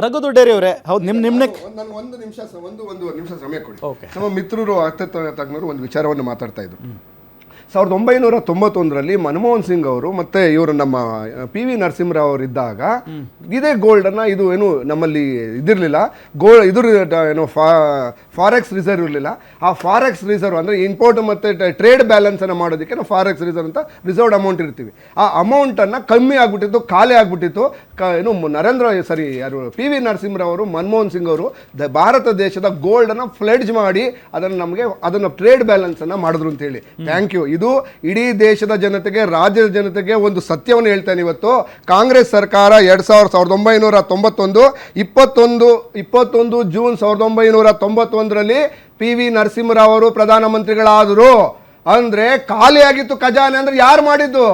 ರಘುದೊಡ್ಡೇರಿ ಅವರೇ, ಹೌದು ನಿಮ್ನೆ ನನಗೆ ಒಂದು ನಿಮಿಷ ಸಮಯ ಕೊಡಿ. ನಮ್ಮ ಮಿತ್ರರು ತಜ್ಞರು ಒಂದು ವಿಚಾರವನ್ನು ಮಾತಾಡ್ತಾ ಇದ್ರು. 1991ರಲ್ಲಿ ಮನಮೋಹನ್ ಸಿಂಗ್ ಅವರು ಮತ್ತೆ ಇವರು ನಮ್ಮ PV ನರಸಿಂಹರಾವ್ ಅವರು ಇದ್ದಾಗ ಇದೇ ಗೋಲ್ಡನ್ನು ಇದು ಏನು ನಮ್ಮಲ್ಲಿ ಇದಿರಲಿಲ್ಲ, ಏನು ಫಾರೆಕ್ಸ್ ರಿಸರ್ವ್ ಇರಲಿಲ್ಲ. ಆ ಫಾರೆಕ್ಸ್ ರಿಸರ್ವ್ ಅಂದರೆ ಇಂಪೋರ್ಟ್ ಮತ್ತು ಟ್ರೇಡ್ ಬ್ಯಾಲೆನ್ಸನ್ನು ಮಾಡೋದಕ್ಕೆ ನಾವು ಫಾರೆಕ್ಸ್ ರಿಸರ್ವ್ ಅಂತ ರಿಸರ್ವ್ಡ್ ಅಮೌಂಟ್ ಇರ್ತೀವಿ. ಆ ಅಮೌಂಟನ್ನು ಕಮ್ಮಿ ಆಗಿಬಿಟ್ಟಿತ್ತು, ಖಾಲಿ ಆಗಿಬಿಟ್ಟಿತ್ತು. ಯಾರು PV ನರಸಿಂಹರಾವ್ ಅವರು, ಮನಮೋಹನ್ ಸಿಂಗ್ ಅವರು ಭಾರತ ದೇಶದ ಗೋಲ್ಡನ್ನು ಫ್ಲೆಡ್ಜ್ ಮಾಡಿ ಅದನ್ನು ಟ್ರೇಡ್ ಬ್ಯಾಲೆನ್ಸನ್ನು ಮಾಡಿದ್ರು ಅಂತೇಳಿ. Thank you. ಇದು ಇಡೀ ದೇಶದ ಜನತೆಗೆ, ರಾಜ್ಯದ ಜನತೆಗೆ ಒಂದು ಸತ್ಯವನ್ನು ಹೇಳ್ತೇನೆ. ಇವತ್ತು ಕಾಂಗ್ರೆಸ್ ಸರ್ಕಾರ 1991 21 ಜೂನ್ 1991ರಲ್ಲಿ PV ನರಸಿಂಹರಾವ್ ಅವರು ಪ್ರಧಾನಮಂತ್ರಿಗಳಾದರು. ಅಂದ್ರೆ ಖಾಲಿ ಆಗಿತ್ತು ಖಜಾನೆ. ಅಂದ್ರೆ ಯಾರು ಮಾಡಿದ್ದು?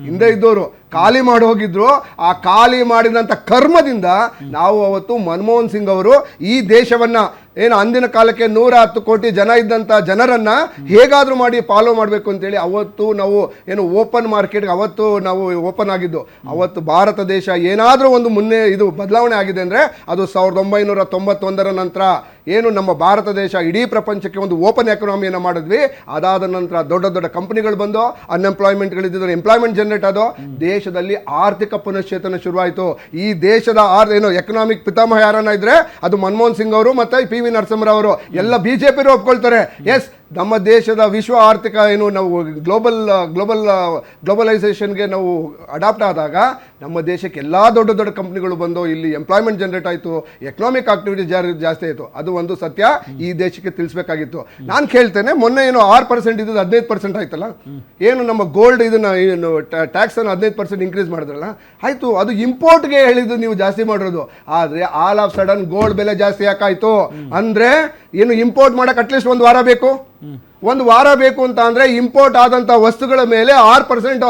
ಹಿಂದೆ ಇದ್ದವರು ಖಾಲಿ ಮಾಡಿ ಹೋಗಿದ್ರು. ಆ ಖಾಲಿ ಮಾಡಿದಂಥ ಕರ್ಮದಿಂದ ನಾವು ಅವತ್ತು ಮನಮೋಹನ್ ಸಿಂಗ್ ಅವರು ಈ ದೇಶವನ್ನ ಏನು ಅಂದಿನ ಕಾಲಕ್ಕೆ 110 ಕೋಟಿ ಜನ ಇದ್ದಂಥ ಜನರನ್ನ ಹೇಗಾದರೂ ಮಾಡಿ ಫಾಲೋ ಮಾಡಬೇಕು ಅಂತೇಳಿ ಅವತ್ತು ನಾವು ಏನು ಓಪನ್ ಮಾರ್ಕೆಟ್ಗೆ ಅವತ್ತು ನಾವು ಓಪನ್ ಆಗಿದ್ದು. ಅವತ್ತು ಭಾರತ ದೇಶ ಏನಾದರೂ ಒಂದು ಇದು ಬದಲಾವಣೆ ಆಗಿದೆ ಅಂದರೆ ಅದು 1991ರ ನಂತರ ಏನು ನಮ್ಮ ಭಾರತ ದೇಶ ಇಡೀ ಪ್ರಪಂಚಕ್ಕೆ ಒಂದು ಓಪನ್ ಎಕನಾಮಿಯನ್ನು ಮಾಡಿದ್ವಿ. ಅದಾದ ನಂತರ ದೊಡ್ಡ ದೊಡ್ಡ ಕಂಪನಿಗಳು ಬಂದು ಅನ್ಎಂಪ್ಲಾಯ್ಮೆಂಟ್ಗಳಿದ್ದು ಎಂಪ್ಲಾಯ್ಮೆಂಟ್ ಜನರೇಟ್ ಆದೋ, ದೇಶದಲ್ಲಿ ಆರ್ಥಿಕ ಪುನಶ್ಚೇತನ ಶುರುವಾಯಿತು. ಈ ದೇಶದ ಎಕನಾಮಿಕ್ ಪಿತಾಮಹ ಯಾರನ್ನ ಇದ್ರೆ ಅದು ಮನಮೋಹನ್ ಸಿಂಗ್ ಅವರು ಮತ್ತೆ PV ನರಸಿಂಹರಾವ್ ಅವರು. ಎಲ್ಲ BJP ಒಪ್ಕೊಳ್ತಾರೆ. ಎಸ್, ನಮ್ಮ ದೇಶದ ವಿಶ್ವ ಆರ್ಥಿಕ ಏನು ನಾವು ಗ್ಲೋಬಲೈಸೇಷನ್ಗೆ ನಾವು ಅಡಾಪ್ಟ್ ಆದಾಗ ನಮ್ಮ ದೇಶಕ್ಕೆ ಎಲ್ಲ ದೊಡ್ಡ ದೊಡ್ಡ ಕಂಪ್ನಿಗಳು ಬಂದು ಇಲ್ಲಿ ಎಂಪ್ಲಾಯ್ಮೆಂಟ್ ಜನರೇಟ್ ಆಯಿತು, ಎಕನಾಮಿಕ್ ಆಕ್ಟಿವಿಟಿ ಜಾಸ್ತಿ ಆಯಿತು. ಅದು ಒಂದು ಸತ್ಯ ಈ ದೇಶಕ್ಕೆ ತಿಳಿಸ್ಬೇಕಾಗಿತ್ತು. ನಾನು ಕೇಳ್ತೇನೆ, ಮೊನ್ನೆ ಏನು 6% ಇದ್ದು 15% ಆಯ್ತಲ್ಲ, ಏನು ನಮ್ಮ ಗೋಲ್ಡ್ ಇದನ್ನ ಏನು ಟ್ಯಾಕ್ಸ್ ಅನ್ನು 15% ಇನ್ಕ್ರೀಸ್ ಮಾಡಿದ್ರಲ್ಲ, ಆಯ್ತು, ಅದು ಇಂಪೋರ್ಟ್ಗೆ ಹೇಳಿದ್ದು ನೀವು ಜಾಸ್ತಿ ಮಾಡಿರೋದು. ಆದರೆ ಆಲ್ ಆಫ್ ಸಡನ್ ಗೋಲ್ಡ್ ಬೆಲೆ ಜಾಸ್ತಿ ಯಾಕಾಯ್ತು ಅಂದ್ರೆ ಏನು ಇಂಪೋರ್ಟ್ ಮಾಡಕ್ಕೆ ಅಟ್ಲೀಸ್ಟ್ ಒಂದು ವಾರ ಬೇಕು ಅಂತ ಅಂದ್ರೆ ಇಂಪೋರ್ಟ್ ಆದಂತ ವಸ್ತುಗಳ ಮೇಲೆ 6%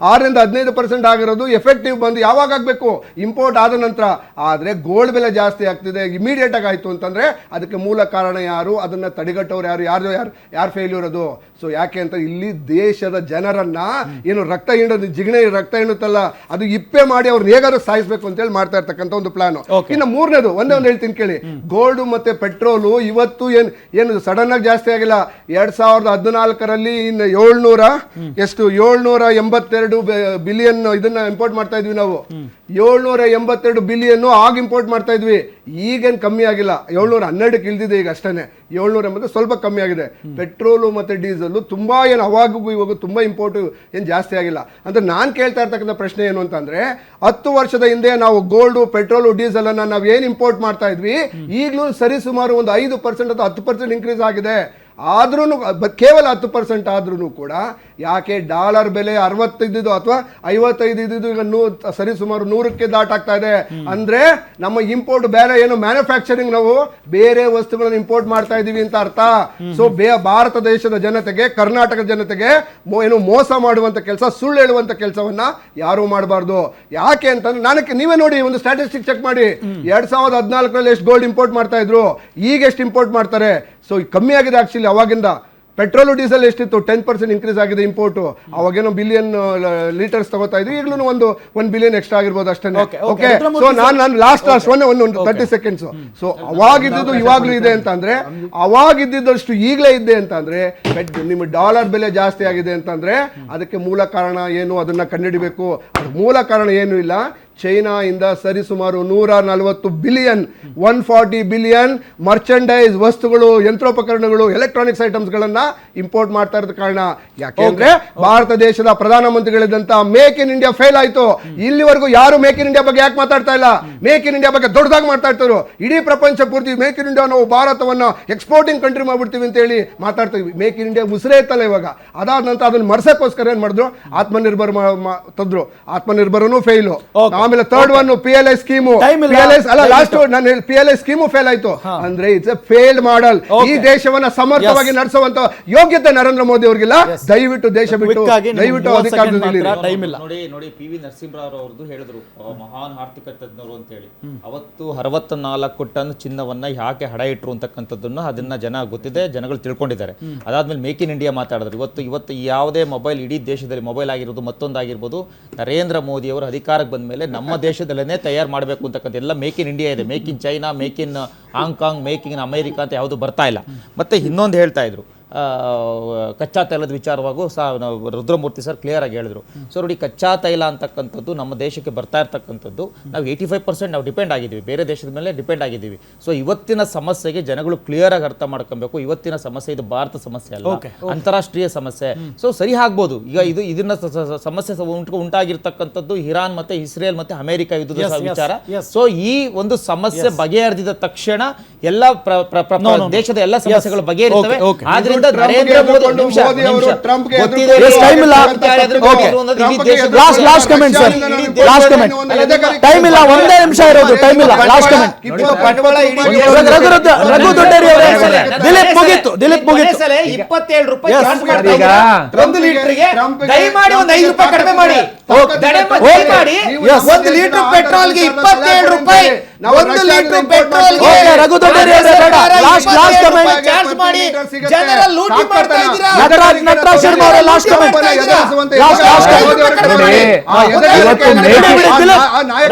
6ರಿಂದ 15% ಆಗಿರೋದು ಎಫೆಕ್ಟಿವ್ ಬಂದು ಯಾವಾಗ ಆಗಬೇಕು? ಇಂಪೋರ್ಟ್ ಆದ ನಂತರ. ಆದರೆ ಗೋಲ್ಡ್ ಬೆಲೆ ಜಾಸ್ತಿ ಆಗ್ತಿದೆ ಇಮಿಡಿಯೇಟ್ ಆಗಿ ಆಯ್ತು ಅಂತಂದ್ರೆ ಅದಕ್ಕೆ ಮೂಲ ಕಾರಣ ಯಾರು? ಅದನ್ನ ತಡೆಗಟ್ಟೋರು ಯಾರು ಫೇಲ್ಯೂರ್ ಅದು? ಸೊ ಯಾಕೆ ಅಂತ ಇಲ್ಲಿ ದೇಶದ ಜನರನ್ನ ಏನು ಜಿಗಣೆ ರಕ್ತ ಹಿಂಡುತ್ತಲ್ಲ, ಅದು ಇಪ್ಪೆ ಮಾಡಿ ಅವ್ರನ್ನ ಹೇಗಾದ್ರೂ ಸಾಯಿಸ್ಬೇಕು ಅಂತ ಹೇಳಿ ಮಾಡ್ತಾ ಇರ್ತಕ್ಕಂಥ ಒಂದು ಪ್ಲಾನ್. ಇನ್ನು ಮೂರನೇದು ಒಂದೇ ಹೇಳ್ತೀನಿ ಕೇಳಿ. ಗೋಲ್ಡ್ ಮತ್ತೆ ಪೆಟ್ರೋಲು ಇವತ್ತು ಏನು ಸಡನ್ ಆಗಿ ಜಾಸ್ತಿ ಆಗಿಲ್ಲ. 2014ರಲ್ಲಿ ಇನ್ನು 782 ಬಿಲಿಯನ್ ಇದನ್ನ ಇಂಪೋರ್ಟ್ ಮಾಡ್ತಾ ಇದ್ವಿ ನಾವು. 782 ಬಿಲಿಯನ್ ಆಗ ಇಂಪೋರ್ಟ್ ಮಾಡ್ತಾ ಇದ್ವಿ. ಈಗೇನು ಕಮ್ಮಿ ಆಗಿಲ್ಲ, 712ಕ್ಕೆ ಇಳಿದಿದೆ ಈಗ ಅಷ್ಟೇ. 780 ಸ್ವಲ್ಪ ಕಮ್ಮಿ ಆಗಿದೆ. ಪೆಟ್ರೋಲು ಮತ್ತೆ ಡೀಸೆಲ್ ತುಂಬಾ ಏನು ಅವಾಗೂ ಇವಾಗ ತುಂಬಾ ಇಂಪೋರ್ಟ್ ಏನು ಜಾಸ್ತಿ ಆಗಿಲ್ಲ. ಅಂದ್ರೆ ನಾನು ಕೇಳ್ತಾ ಇರ್ತಕ್ಕಂಥ ಪ್ರಶ್ನೆ ಏನು ಅಂತಂದ್ರೆ, 10 ವರ್ಷದ ಹಿಂದೆ ನಾವು ಗೋಲ್ಡು, ಪೆಟ್ರೋಲು, ಡೀಸೆಲ್ ಅನ್ನ ನಾವು ಏನು ಇಂಪೋರ್ಟ್ ಮಾಡ್ತಾ ಇದ್ವಿ, ಈಗಲೂ ಸರಿ ಸುಮಾರು ಒಂದು 5% ಅಥವಾ 10% ಇನ್ಕ್ರೀಸ್ ಆಗಿದೆ. ಆದ್ರೂ ಕೇವಲ 10% ಆದ್ರೂ ಕೂಡ ಯಾಕೆ ಡಾಲರ್ ಬೆಲೆ 60 ಇದ್ದಿದ್ದು ಅಥವಾ 55 ಇದ್ದಿದ್ದು ಈಗ ಸರಿ ಸುಮಾರು 100ಕ್ಕೆ ದಾಟಾಗ್ತಾ ಇದೆ. ಅಂದ್ರೆ ನಮ್ಮ ಇಂಪೋರ್ಟ್ ಬೇರೆ ಏನು ಮ್ಯಾನುಫ್ಯಾಕ್ಚರಿಂಗ್ ನಾವು ಬೇರೆ ವಸ್ತುಗಳನ್ನು ಇಂಪೋರ್ಟ್ ಮಾಡ್ತಾ ಇದೀವಿ ಅಂತ ಅರ್ಥ. ಸೊ ಭಾರತ ದೇಶದ ಜನತೆಗೆ, ಕರ್ನಾಟಕದ ಜನತೆಗೆ ಏನು ಮೋಸ ಮಾಡುವಂತ ಕೆಲಸ, ಸುಳ್ಳು ಹೇಳುವಂತ ಕೆಲಸವನ್ನ ಯಾರು ಮಾಡಬಾರ್ದು. ಯಾಕೆ ಅಂತಂದ್ರೆ ನೀವೇ ನೋಡಿ, ಒಂದು ಸ್ಟ್ಯಾಟಿಸ್ಟಿಕ್ ಚೆಕ್ ಮಾಡಿ. 2014ರಲ್ಲಿ ಎಷ್ಟು ಗೋಲ್ಡ್ ಇಂಪೋರ್ಟ್ ಮಾಡ್ತಾ ಇದ್ರು, ಈಗ ಎಷ್ಟು ಇಂಪೋರ್ಟ್ ಮಾಡ್ತಾರೆ? ಸೊ ಕಮ್ಮಿ ಆಗಿದೆ ಆಕ್ಚುಲಿ. ಅವಾಗಿಂದ ಪೆಟ್ರೋಲು ಡೀಸೆಲ್ ಎಷ್ಟಿತ್ತು? 10% ಇನ್ಕ್ರೀಸ್ ಆಗಿದೆ ಇಂಪೋರ್ಟು. ಅವಾಗೇನೋ ಬಿಲಿಯನ್ ಲೀಟರ್ಸ್ ತಗೋತಾ ಇದ್ವಿ, ಈಗಲೂ ಒಂದು 1 ಬಿಲಿಯನ್ ಎಕ್ಸ್ಟ್ರಾ ಆಗಿರ್ಬೋದು ಅಷ್ಟೇ. ಓಕೆ, ಸೊ ನಾನು ಲಾಸ್ಟ್ ಒಂದು 30 ಸೆಕೆಂಡ್ಸ್. ಸೊ ಅವಾಗಿದ್ದು ಇವಾಗ್ಲೂ ಇದೆ ಅಂತ ಅಂದ್ರೆ, ಅವಾಗಿದ್ದಷ್ಟು ಈಗಲೇ ಇದೆ ಅಂತ ಅಂದ್ರೆ, ನಿಮ್ಮ ಡಾಲರ್ ಬೆಲೆ ಜಾಸ್ತಿ ಆಗಿದೆ ಅಂತಂದ್ರೆ ಅದಕ್ಕೆ ಮೂಲ ಕಾರಣ ಏನು? ಅದನ್ನ ಕಂಡುಹಿಡಿಬೇಕು. ಅದಕ್ಕೆ ಮೂಲ ಕಾರಣ ಏನು ಇಲ್ಲ. ಚೈನಾ ಇಂದ ಸರಿ ಸುಮಾರು 140 ಬಿಲಿಯನ್ 140 ಬಿಲಿಯನ್ ಮರ್ಚೆಂಡೈಸ್ ವಸ್ತುಗಳು, ಯಂತ್ರೋಪಕರಣಗಳು, ಎಲೆಕ್ಟ್ರಾನಿಕ್ಸ್ ಐಟಮ್ಸ್ ಗಳನ್ನ ಇಂಪೋರ್ಟ್ ಮಾಡ್ತಾ ಇರೋದ ಕಾರಣ. ಯಾಕೆಂದ್ರೆ ಭಾರತ ದೇಶದ ಪ್ರಧಾನಮಂತ್ರಿಗಳಿದ್ದಂತ ಮೇಕ್ ಇನ್ ಇಂಡಿಯಾ ಫೇಲ್ ಆಯ್ತು. ಇಲ್ಲಿವರೆಗೂ ಯಾರು ಮೇಕ್ ಇನ್ ಇಂಡಿಯಾ ಬಗ್ಗೆ ಯಾಕೆ ಮಾತಾಡ್ತಾ ಇಲ್ಲ? ಮೇಕ್ ಇನ್ ಇಂಡಿಯಾ ಬಗ್ಗೆ ದೊಡ್ಡದಾಗಿ ಮಾತಾಡ್ತಾ ಇದ್ರು. ಇಡೀ ಪ್ರಪಂಚ ಪೂರ್ತಿ ಮೇಕ್ ಇನ್ ಇಂಡಿಯಾ, ನಾವು ಭಾರತವನ್ನ ಎಕ್ಸ್ಪೋರ್ಟಿಂಗ್ ಕಂಟ್ರಿ ಮಾಡ್ಬಿಡ್ತೀವಿ ಅಂತ ಹೇಳಿ ಮಾತಾಡ್ತಾ ಇದ್ವಿ. ಮೇಕ್ ಇನ್ ಇಂಡಿಯಾ ಉಸಿರೇ ಇತ್ತಲ್ಲ ಇವಾಗ. ಅದಾದ ನಂತರ ಅದನ್ನ ಮರ್ಸಕ್ಕೋಸ್ಕರ ಏನ್ ಮಾಡಿದ್ರು? ಆತ್ಮನಿರ್ಭರ್ ತಂದ್ರು. ಆತ್ಮನಿರ್ಭರನು ಫೇಲು. ಆಮೇಲೆ third one PLI scheme. PLI scheme fail ಆಯ್ತು. ಅಂದ್ರೆ ಇಟ್ಸ್ ಎ ಫೇಲ್ಡ್ ಮಾಡೆಲ್. ಈ ದೇಶವನ್ನ ಸಮರ್ಥವಾಗಿ ನಡೆಸುವಂತ ಯೋಗ್ಯತೆ ನರೇಂದ್ರ ಮೋದಿ ಅವರಿಗಿಲ್ಲ. ದಯವಿಟ್ಟು ದೇಶ ಬಿಟ್ಟು ದಯವಿಟ್ಟು ಅಧಿಕಾರದಲ್ಲಿ ನೋಡಿ PV ನರಸಿಂಹರಾವ್ ಅವ್ರದ್ದು ಹೇಳಿದ್ರು, ಮಹಾನ್ ಆರ್ಥಿಕ ತಜ್ಞರು ಅಂತ ಹೇಳಿ. ಅವತ್ತು 64 ಟನ್ ಚಿನ್ನವನ್ನ ಯಾಕೆ ಹಡ ಇಟ್ರು ಅಂತಕ್ಕಂಥದ್ದನ್ನು ಅದನ್ನ ಜನ ಗೊತ್ತಿದೆ, ಜನಗಳು ತಿಳ್ಕೊಂಡಿದ್ದಾರೆ. ಅದಾದ್ಮೇಲೆ ಮೇಕ್ ಇನ್ ಇಂಡಿಯಾ ಮಾತಾಡಿದ್ರು. ಇವತ್ತು ಯಾವುದೇ ಮೊಬೈಲ್, ಇಡೀ ದೇಶದಲ್ಲಿ ಮೊಬೈಲ್ ಆಗಿರ್ಬೋದು, ಮತ್ತೊಂದಾಗಿರ್ಬೋದು, ನರೇಂದ್ರ ಮೋದಿ ಅವರು ಅಧಿಕಾರಕ್ಕೆ ಬಂದ ಮೇಲೆ ನಮ್ಮ ದೇಶದಲ್ಲೇ ತಯಾರು ಮಾಡಬೇಕು ಅಂತಕ್ಕಂಥ ಎಲ್ಲ ಮೇಕ್ ಇನ್ ಇಂಡಿಯಾ ಇದೆ, make in China, make in Hong Kong, make in America ಅಂತ ಯಾವುದು ಬರ್ತಾ ಇಲ್ಲ. ಮತ್ತೆ ಇನ್ನೊಂದು ಹೇಳ್ತಾ ಇದ್ರು ಕಚ್ಚಾ ತೈಲದ ವಿಚಾರವಾಗೂ ರುದ್ರಮೂರ್ತಿ ಸರ್ ಕ್ಲಿಯರ್ ಆಗಿ ಹೇಳಿದ್ರು. ಸೊ ನೋಡಿ, ಕಚ್ಚಾ ತೈಲ ಅಂತಕ್ಕಂಥದ್ದು ನಮ್ಮ ದೇಶಕ್ಕೆ ಬರ್ತಾ ಇರ್ತಕ್ಕಂಥದ್ದು ನಾವು 85% ನಾವು ಡಿಪೆಂಡ್ ಆಗಿದ್ದೀವಿ, ಬೇರೆ ದೇಶದ ಮೇಲೆ ಡಿಪೆಂಡ್ ಆಗಿದ್ದೀವಿ. ಸೊ ಇವತ್ತಿನ ಸಮಸ್ಯೆಗೆ ಜನಗಳು ಕ್ಲಿಯರ್ ಆಗಿ ಅರ್ಥ ಮಾಡ್ಕೊಬೇಕು. ಇವತ್ತಿನ ಸಮಸ್ಯೆ ಇದು ಭಾರತ ಸಮಸ್ಯೆ ಅಲ್ಲ, ಅಂತಾರಾಷ್ಟ್ರೀಯ ಸಮಸ್ಯೆ. ಸೊ ಸರಿ ಆಗ್ಬೋದು, ಈಗ ಇದನ್ನ ಸಮಸ್ಯೆ ಉಂಟಾಗಿರ್ತಕ್ಕಂಥದ್ದು ಇರಾನ್ ಮತ್ತೆ ಇಸ್ರೇಲ್ ಮತ್ತೆ ಅಮೆರಿಕ ಯುದ್ಧದ ವಿಚಾರ. ಸೊ ಈ ಒಂದು ಸಮಸ್ಯೆ ಬಗೆಹರಿದ ತಕ್ಷಣ ಎಲ್ಲ ದೇಶದ ಎಲ್ಲ ಸಮಸ್ಯೆಗಳು ಬಗೆಹರಿತವೆ. ಆದ್ರಿಂದ ನರೇಂದ್ರ ಮೋದಿ ಅವರು ಟ್ರಂಪ್ಗೆ last comment sir, last comment. Time ಇಲ್ಲ, ಒಂದೇ ನಿಮಿಷ ಇರೋದು, ಟೈಮ್ ಇಲ್ಲ. Last comment. ರಘು ದೊಡ್ಡೇರಿ ಅವರೇ, ದಿಲೀಪ್ ಮುಗೀತು, ದಿಲೀಪ್ ಮುಗೀತು. 27 ರೂಪಾಯಿ ಚಾರ್ಜ್ ಮಾಡ್ತಾ ಇದ್ದಾರೆ ಒಂದು ಲೀಟರ್ಗೆ. ದಯಮಾಡಿ ಒಂದು 5 ರೂಪಾಯಿ ಕಡಿಮೆ ಮಾಡಿ. ದಯಮಾಡಿ 1 ಲೀಟರ್ ಪೆಟ್ರೋಲ್ಗೆ 27 ರೂಪಾಯಿ, 1 ಲೀಟರ್ ಪೆಟ್ರೋಲ್ಗೆ ರಘು ದೊಡ್ಡೇರಿ ಅವರೇ ಬೇಡ. ಲಾಸ್ಟ್ ಕಮೆಂಟ್ ಚಾರ್ಜ್ ಮಾಡಿ ಜನರ ಲೂಟಿ ಮಾಡ್ತಾ ಇದ್ದೀರಾ. ನಟರಾಜ್ ಶರ್ಮಾ ಅವರೇ ಲಾಸ್ಟ್ ಕಮೆಂಟ್.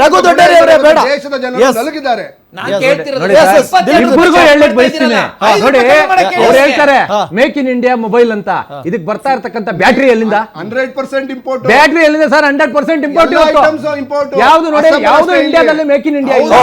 ರಘು ದೊಡ್ಡೇರಿ ಅವರೇ ಬೇಡ. ದೇಶದ ಜನರು ನಲುಗಿದ್ದಾರೆ. ಇಬ್ಬರಿಗೂ ಹೇಳಲಿಕ್ಕೆ ಬಯಸ್ತೀನಿ ನೋಡಿ, ಅವ್ರು ಹೇಳ್ತಾರೆ ಮೇಕ್ ಇನ್ ಇಂಡಿಯಾ ಮೊಬೈಲ್ ಅಂತ. ಇದಕ್ಕೆ ಬರ್ತಾ ಇರ್ತಕ್ಕಂಥ ಬ್ಯಾಟ್ರಿ ಎಲ್ಲಿಂದ? 100% ಇಂಪೋರ್ಟ್. ಬ್ಯಾಟ್ರಿ ಎಲ್ಲಿಂದ ಸರ್? 100% ಇಂಪೋರ್ಟ್. ಯಾವ್ದು ನೋಡಿ, ಯಾವ್ದು ಇಂಡಿಯಾದಲ್ಲಿ ಮೇಕ್ ಇನ್ ಇಂಡಿಯಾ ಇಲ್ಲ.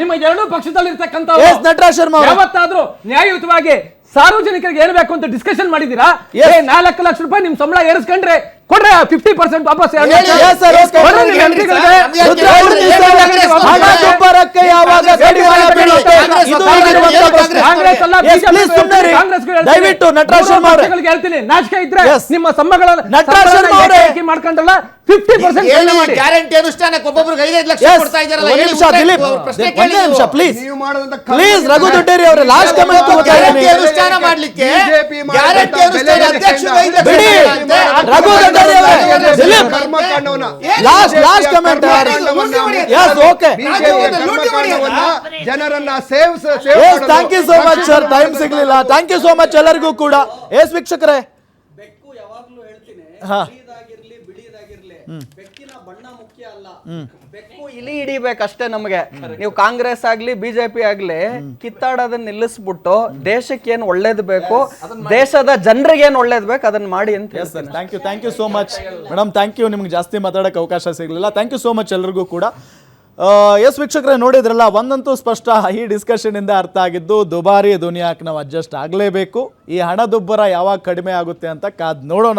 ನಿಮ್ಮ 2 ಪಕ್ಷದಲ್ಲಿರ್ತಕ್ಕಂಥ ಯಾವತ್ತಾದ್ರೂ ನ್ಯಾಯಯುತವಾಗಿ ಸಾರ್ವಜನಿಕರಿಗೆ ಏನ್ ಬೇಕು ಅಂತ ಡಿಸ್ಕಷನ್ ಮಾಡಿದೀರಾ? 4 ಲಕ್ಷ ರೂಪಾಯಿ ನಿಮ್ ಸಂಬಳ ಏರಿಸ್ಕೊಂಡ್ರೆ ಕೊಡ್ರೆ 50% ವಾಪಸ್. ದಯವಿಟ್ಟು ನಟರಾಜ್ ಶರ್ಮಾ ಅವರೇ ಹೇಳ್ತೀನಿ, ನಾಚಿಕೆ ಇದ್ರೆ ನಿಮ್ಮ ಸಂಬಳ ಮಾಡ್ಕೊಂಡಲ್ಲ 50% ಗ್ಯಾರಂಟಿ ಅನುಷ್ಠಾನಕ್ಕೆ ಒಬ್ಬೊಬ್ರಿಗೆ 5 ಲಕ್ಷ ಕೊಡ್ತಾ ಇದ್ದಾರಲ್ಲ. ಪ್ಲೀಸ್ ರಘು ದೊಡ್ಡೇರಿ ಅವರೇ ಲಾಸ್ಟ್ ಕಮೆಂಟ್ ಅನುಷ್ಠಾನ ಮಾಡ್ಲಿಕ್ಕೆ ಗ್ಯಾರಂಟಿ ಅನುಷ್ಠಾನ ಅಧ್ಯಕ್ಷರು 5 ಲಕ್ಷ ರಘು ದೊಡ್ಡೇರಿ ಅವರೇ ಲಾಸ್ಟ್ ಕಮೆಂಟ್. ಓಕೆ, ಜನರನ್ನ thank you so much sir, time ಸಿಗ್ಲಿಲ್ಲ. ಥ್ಯಾಂಕ್ ಯು ಸೋ ಮಚ್ ಎಲ್ಲರಿಗೂ ಕೂಡ. ವೀಕ್ಷಕರೇ, ಬೆಕ್ಕು ಯಾವಾಗ್ಲೂ ಹೇಳ್ತೀನಿ, ಬಿಳಿದಾಗಿರ್ಲಿ ಬೆಕ್ಕಿನ ಬಣ್ಣ ಮುಖ್ಯ ಅಲ್ಲ, ಬೆಕ್ಕು ಇಲಿ ಹಿಡಿಬೇಕಷ್ಟೇ ನಮಗೆ. ನೀವು ಕಾಂಗ್ರೆಸ್ ಆಗ್ಲಿ ಬಿಜೆಪಿ ಆಗ್ಲಿ ಕಿತ್ತಾಡೋದನ್ನ ನಿಲ್ಲಿಸ್ಬಿಟ್ಟು ದೇಶಕ್ಕೆ ಏನ್ ಒಳ್ಳೇದು ಬೇಕು, ದೇಶದ ಜನರಿಗೆ ಏನ್ ಒಳ್ಳೇದು ಬೇಕು ಅದನ್ನ ಮಾಡಿ ಅಂತ ಹೇಳ್ತೀನಿ. Thank you so much madam. Thank you, ನಿಮ್ಗೆ ಜಾಸ್ತಿ ಮಾತಾಡೋಕೆ ಅವಕಾಶ ಸಿಗಲಿಲ್ಲ. ಥ್ಯಾಂಕ್ ಯು ಸೋ ಮಚ್ ಎಲ್ಲರಿಗೂ ಕೂಡ. ವೀಕ್ಷಕರೇ ನೋಡಿದ್ರಲ್ಲ, ಒಂದಂತೂ ಸ್ಪಷ್ಟ, ಈ ಡಿಸ್ಕಷನ್ ಇಂದ ಅರ್ಥ ಆಗಿದ್ದು ದುಬಾರಿ ದುನಿಯಾಕ್ಕೆ ನಾವು ಅಡ್ಜಸ್ಟ್ ಆಗಲೇಬೇಕು. ಈ ಹಣದುಬ್ಬರ ಯಾವಾಗ ಕಡಿಮೆ ಆಗುತ್ತೆ ಅಂತ ಕಾದ್ ನೋಡೋಣ.